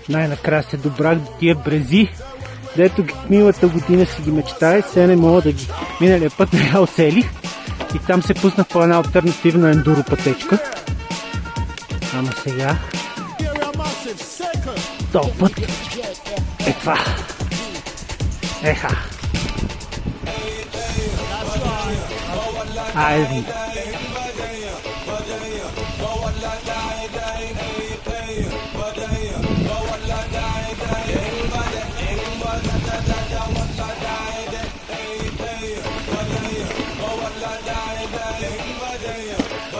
Най-накрая се добрах до тия брези, дето миналата година си ги мечтая, сега не мога да ги... Миналия път не я оцелих и там се пуснах по една алтернативна ендуро пътечка. Ама сега... Този път е това. Еха. Айде.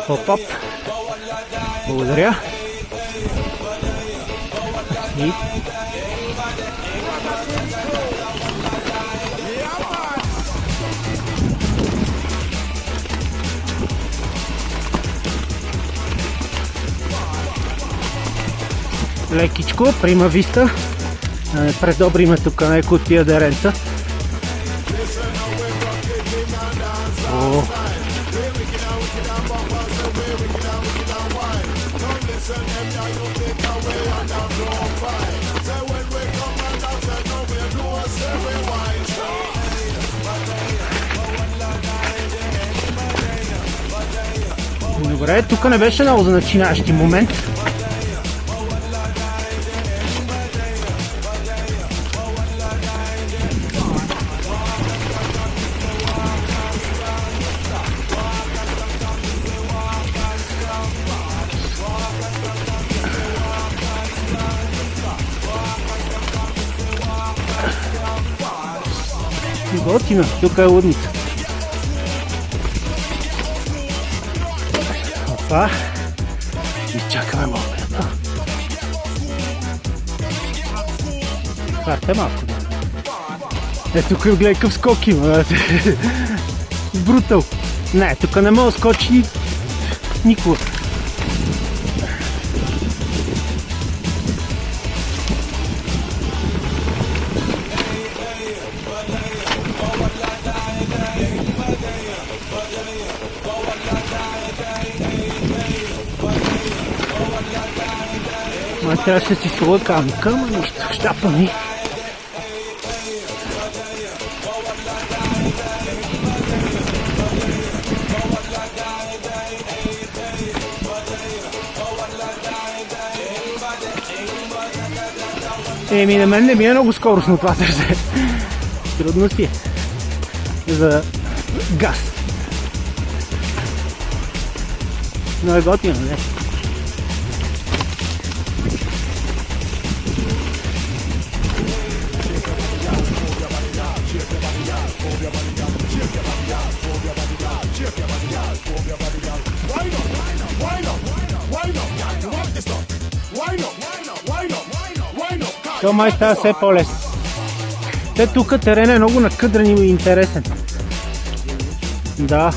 Оп-оп. Благодаря. И... лекичко, прима виста. Предобриме тук някои от тия деренца. О. Добре, тук не беше много за начинаещи момент. Готина, тук е лудница. Опа. Изчакаме малко. Карте малко. Е, тук гледай къв скок има. Брутал. Не, тук не мога да скочи никога. Трябваше да си слага камъка, ама нищо, щапа ми. Еми, на мен не ми е много скоростно това тързе. Трудно си е. За газ. Но е готино, не? То май става все по-лесно. Те тук терен е много накъдрен и интересен. Да.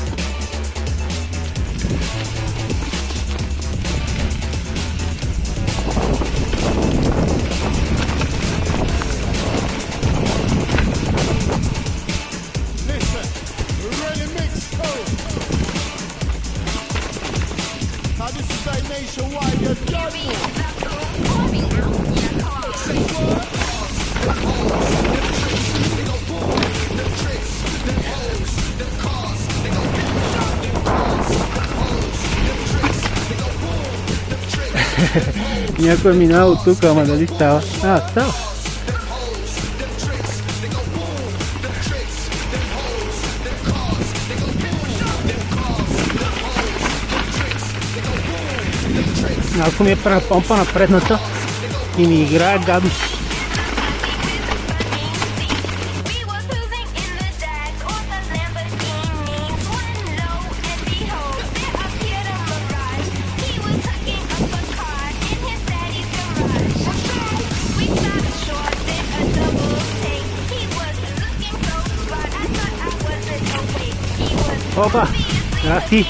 Някой е минал от тук, ама дали става? Става. Малко ми е помпа на предната и ми играе гадно. Опа! Здрасти!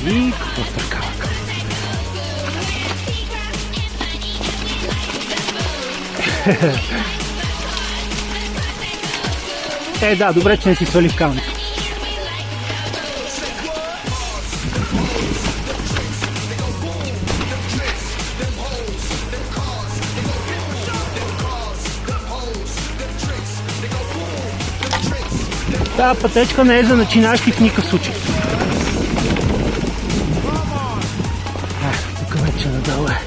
И постъркава. Да, добре, че не си свали в камък. Тази пътечка не е за начинащи в никакъв случай. Тук вече надолу е.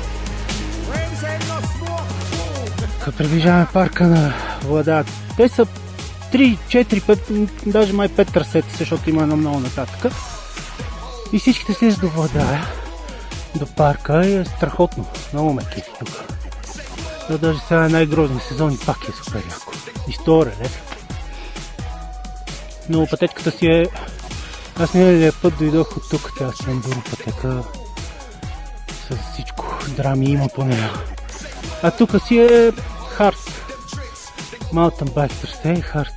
Тук приближаваме парка на Владая. Те са 3, 4, 5, даже май 5 трасета, защото има едно много нататък. И всичките слизат до Владая, до парка и е страхотно. Много ме кефи тук. Но даже сега е най-грозни сезони, пак е супер яко. История, не? Но пътечката си е... Аз миналия път дойдох от тук, тя си ендуро пътека. С всичко драми има по нея. А тук си е хард. Mountain bike трасе е хард.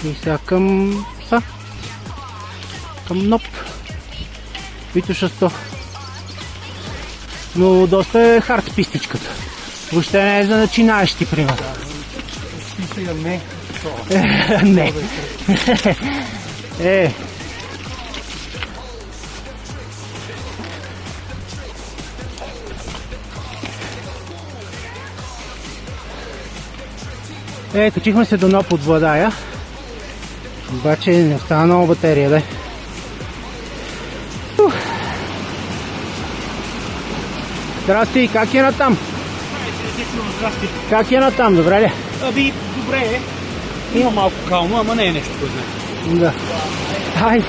И сега към НОП. Витоша-100. Но доста е хард пистичката. Въобще не е за начинаещи, примерно. Не. Не. Качихме се до НОП от Владая. Обаче не остана много батерия, да. Здрасти, как е натам? Здрасти. Как е натам, добре ли? Добре е. Има малко кално, ама не е нещо, кой знае. Да. Ай!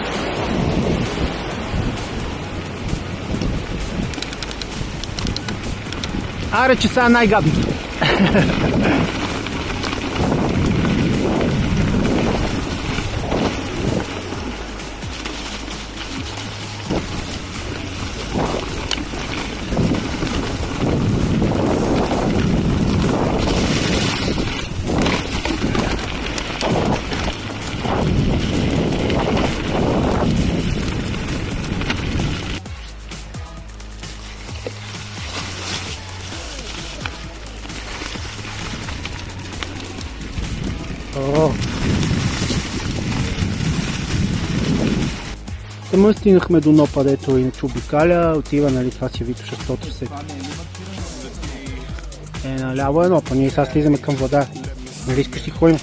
Аре, че сега най-гадно. Тъмън стигнахме до НОПа, дето иначе обикаля, отива, нали, това си Витоша-100 трасе. Наляво е НОПа, ние сега слизаме към вода. Нали искаш си ходим?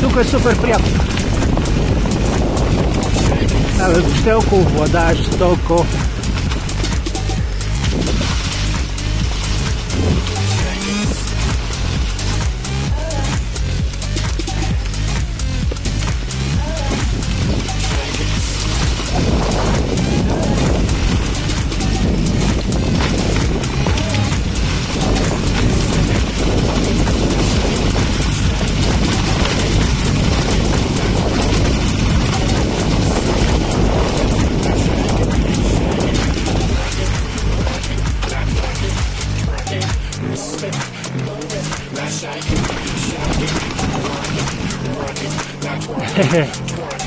Тук е супер приятно. Въобще около Владая, жестоко.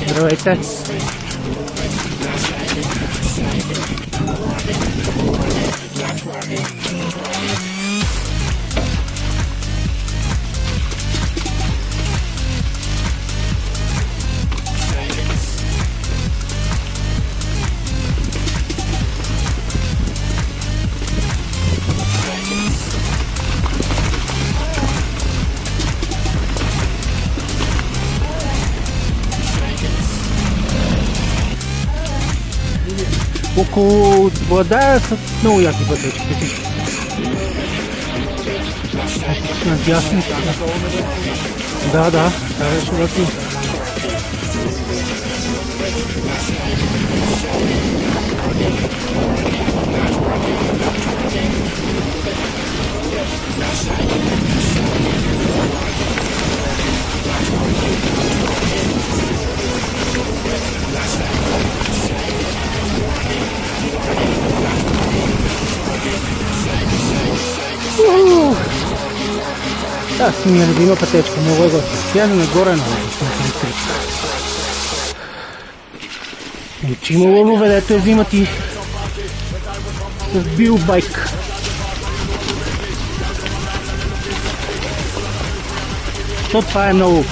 Здравейте! Около Владая са много яки пътечки. Надясно. Да, това беше яки. Ми е любима пътечка, много е готина. Сляза нагоре на електричка. Че има лъвове, дето я взимат и с биобайк. То това е много.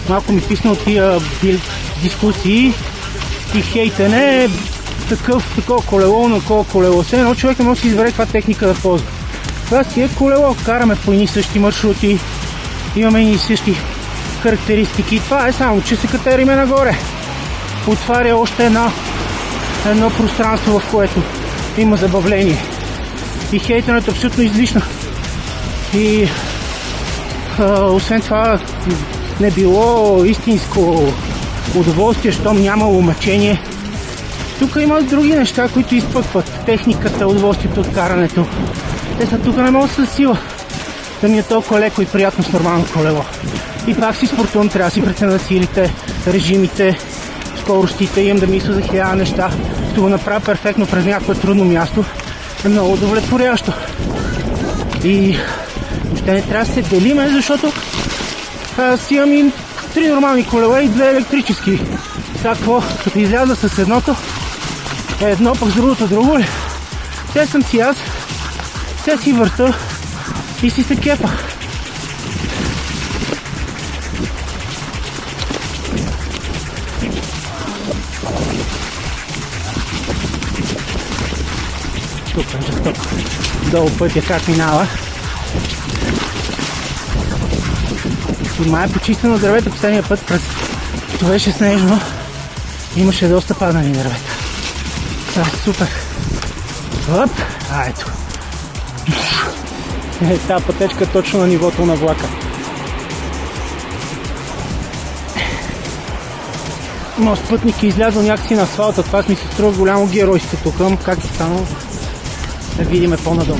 Малко ми писна от тия дискусии и хейтене, такова колело, на такова колело. Все едно човек не може да си избере каква техника да ползва. Това си е колело, караме по едни същи маршрути, имаме едни същи характеристики. Това е само, че се катериме нагоре. Отваря още едно пространство, в което има забавление. И хейтенето е абсолютно излишно. И освен това не било истинско удоволствие, щом нямало мъчение. Тук има други неща, които изпъкват. Техниката, удоволствието от карането. Те са тук не могат със сила да ми е толкова леко и приятно с нормално колело. И пак си спортувам, трябва да си преценя силите, режимите, скоростите, имам да мисля за 1000 неща. Ще го направя перфектно през някое трудно място. Е много удовлетворящо. И въобще не трябва да се делиме, защото аз имам и 3 нормални колела и 2 електрически. Сега какво? Като изляза с едното, едно, пък с другото друго ли? Те съм си аз, те си върта и си се кепа. Тук е жестоко. Долу пътя как минава. И май е почистено дървета последния път, през това беше снежно. Имаше доста паднали дървета. Това е супер. Оп, ето. Тази пътечка е точно на нивото на влака. Мост пътник е излязъл някакси на асфалта. Това ми се струва голямо геройство тук. Как е станало? Да видим по-надолу.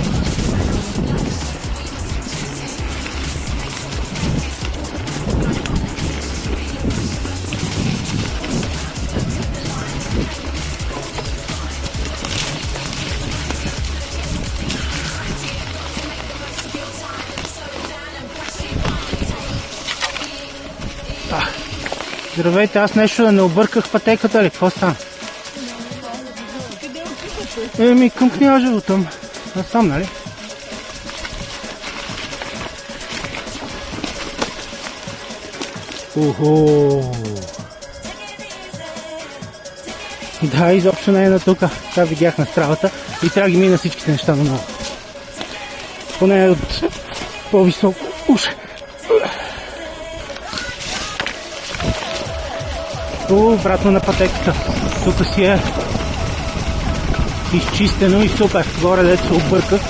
Здравейте, аз нещо да не обърках пътеката ли? Какво стана? Еми, към Княжево там. Аз сам, нали? Уху! Да, изобщо не е на тука. Сега видях на стравата и трябва да ги мина всичките неща на ново. Поне от по-високо. Уж! Обратно на пътеката. Тук си е изчистено и супер. Горе дето се обърках.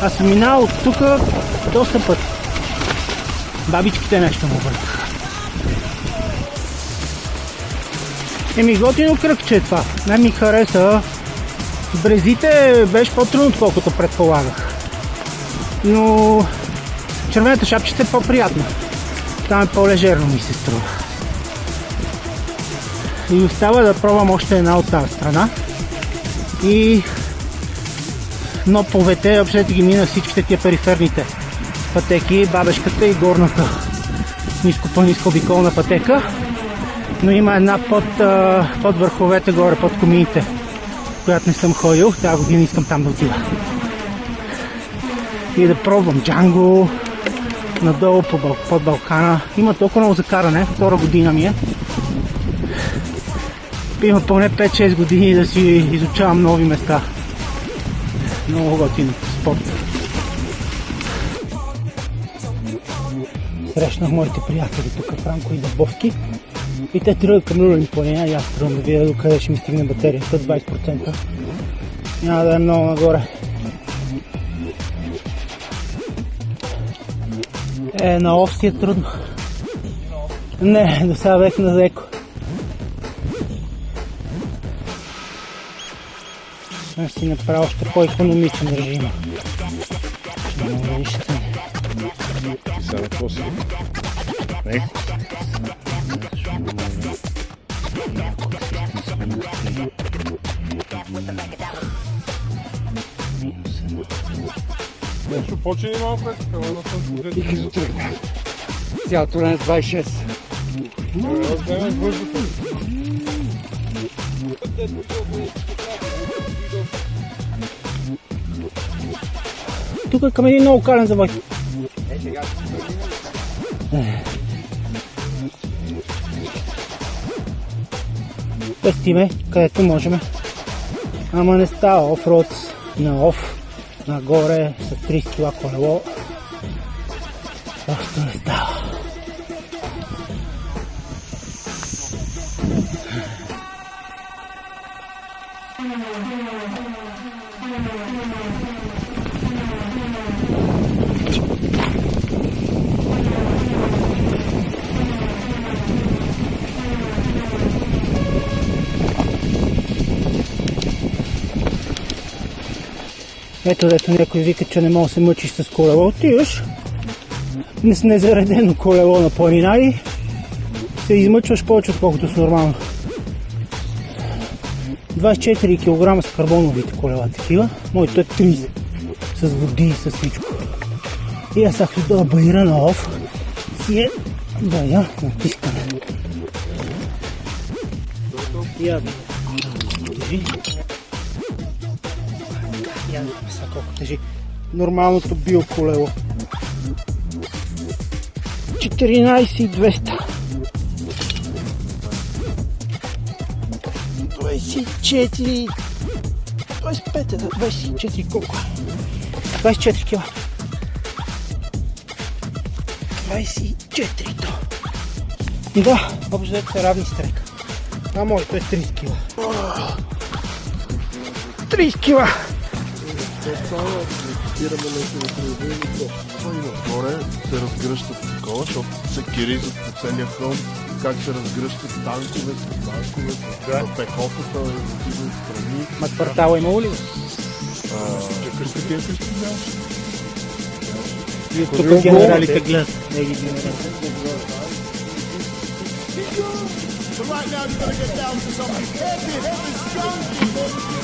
Аз съм минал от тук доста път. Бабичките нещо му обърках. Еми готино кръгче е това. Не ми хареса. В брезите беше по-трудно, отколкото предполагах. Но червената шапчица е по-приятна. Там е по-лежерно ми се струва. И остава да пробвам още една от тази страна. И ноповете, въобще ги мина всичките тия периферните пътеки, бабешката и горната ниско обиколна пътека. Но има една под върховете горе, под комините, която не съм ходил. Тази година искам там да отида. И да пробвам Джанго, надолу под Балкана. Има толкова много закаране, втора година ми е. Има поне 5-6 години да си изучавам нови места. Много готин спорт. Срещнах моите приятели тук, Франко и Дъбовски. И те тръгват към Люлин планина и аз тръгвам да видя докъде ще ми стигне батерията. 20%. Няма да е много нагоре. На оф си е трудно. Не, до сега бех на леко. Аз си направя още по-икономичен режим. Много вижте. Сега какво си? Не? Нещо почини малко, ела на този. Цялото време 26. Тук е към един много кален завой. Пестиме, където можем. Ама не става офроуд на оф, нагоре с 30 кг колело. Просто не става. Ето дето някой вика, че не мога да се мъчиш с колело. Отиваш с незаредено колело на планина и се измъчваш повече отколкото с нормално. 24 кг с карбоновите колела такива. Моето е 30. С води и с всичко. И аз ако това байра на оф си е бая натискане. Ядно. Ядно са колко тежи. Нормалното биоколело. 14,200. 24, 25, 24 колко? 24 кила. 24 то. Да, общо са равни с трека. А моето е 30 кила. 30 кила! Горе се разгръщат такова, защото се киризат по целия хълм, как се разгръщат танкове, пехотата, отиват страни. Ма квартала имало ли? Тук генералите гледат.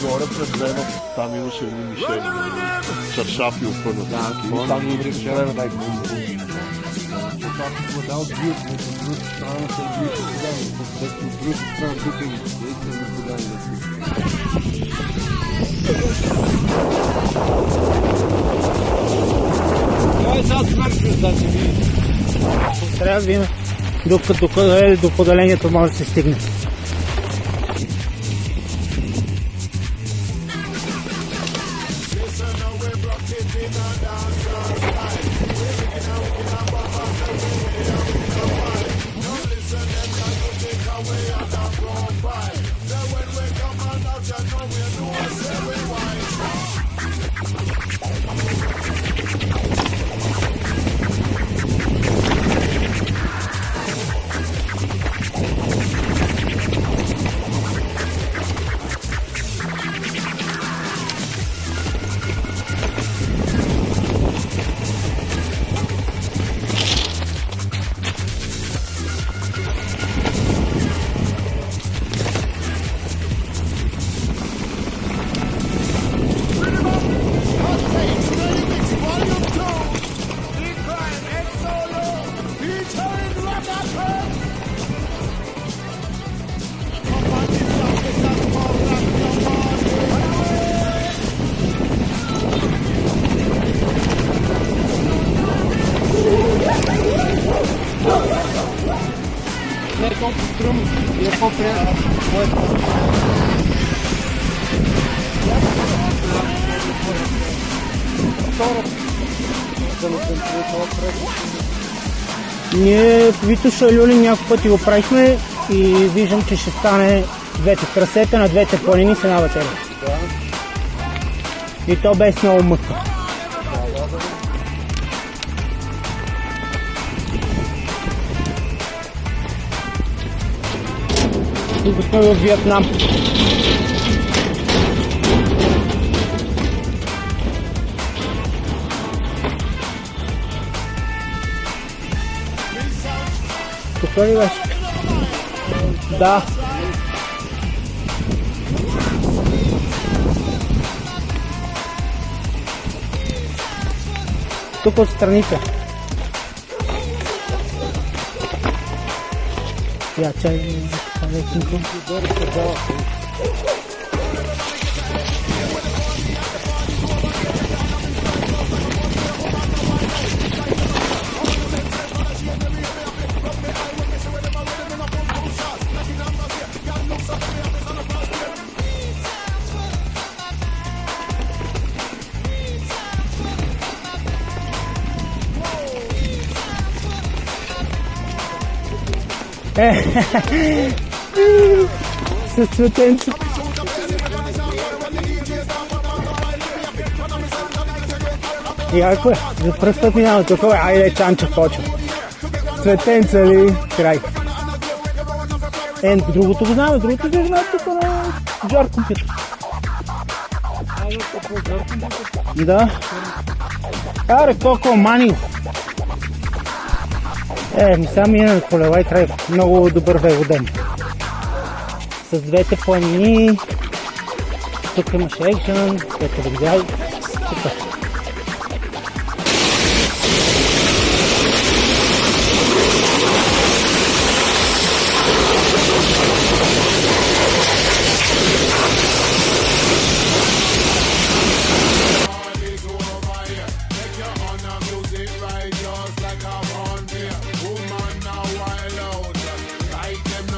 Горе пред Зенов, там имаше едни мишени, чаршафи опънати. Там не игри вчера на дай Трябва да видим до поделението може да се стигне. Не е толкова стръмно и е по-приятно. Ние Витоша Люлин няколко пъти го правихме и виждам, че ще стане двете трасета на двете планини с една батерия. И то без много мъка. Тук сме в Виетнам. Тук ли беше? Да. Тук от страните. Я чай лекенко. С цветенце. Яко е. За пръв път минава такова. Айде, Чанчо почва. Цветенце ли? Край. Другото го знаме. Другото го знаме тук на Жар компютър. Да. Аре, колко манил. Сега мина на Колева и край. Много добър велоден. С двете планини. Тук имаш екшен, ето видяй. Супер.